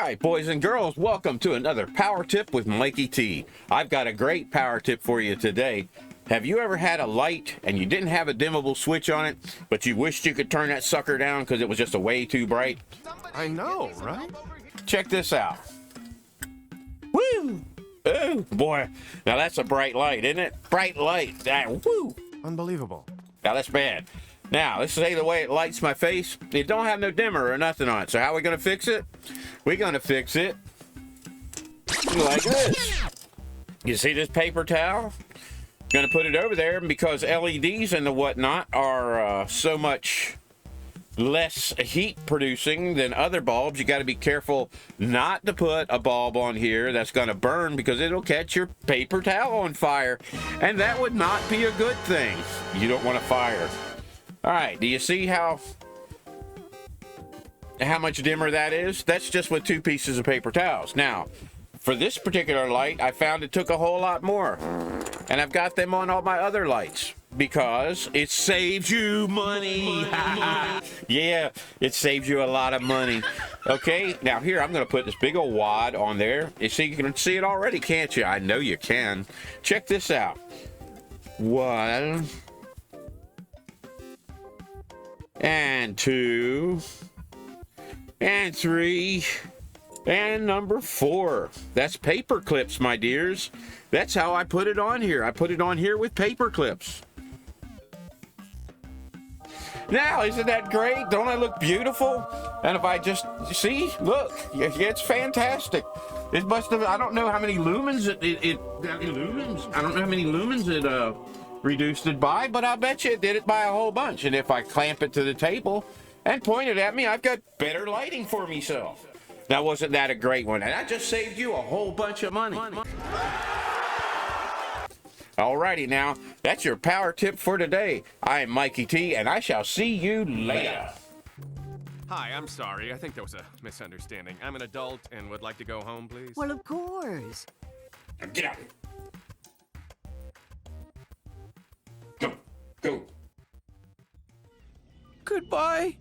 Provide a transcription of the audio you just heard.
right, boys and girls, welcome to another Power Tip with MikeyT. I've got a great power tip for you today. Have you ever had a light and you didn't have a dimmable switch on it, but you wished you could turn that sucker down because it was just way too bright? I know, right? Check this out. Woo! Oh, boy. Now that's a bright light, isn't it? Bright light. Woo! Unbelievable. Now that's bad. Now, let's say the way it lights my face, it don't have no dimmer or nothing on it. So how are we going to fix it? We're going to fix it like this. You see this paper towel? Going to put it over there because LEDs and the whatnot are so much less heat producing than other bulbs. You got to be careful not to put a bulb on here that's going to burn because it'll catch your paper towel on fire. And that would not be a good thing. You don't want to fire. All right, do you see how much dimmer that is? That's just with two pieces of paper towels. Now, for this particular light, I found it took a whole lot more. And I've got them on all my other lights because it saves you money. Yeah, it saves you a lot of money. Okay, now here, I'm going to put this big old wad on there. You see, you can see it already, can't you? I know you can. Check this out. 1 and 2 and 3 and number 4. That's paper clips, my dears. That's how I put it on here. I put it on here with paper clips. Now, isn't that great? Don't I look beautiful? And if I just, see, look, it's fantastic. It must have, I don't know how many lumens I don't know how many lumens it reduced it by, but I bet you it did it by a whole bunch. And if I clamp it to the table and point it at me, I've got better lighting for myself. Now, wasn't that a great one? And I just saved you a whole bunch of money. Alrighty now, that's your power tip for today. I am MikeyT, and I shall see you later. Hi, I'm sorry. I think there was a misunderstanding. I'm an adult and would like to go home, please. Well, of course. Now get out. Go. Go. Goodbye.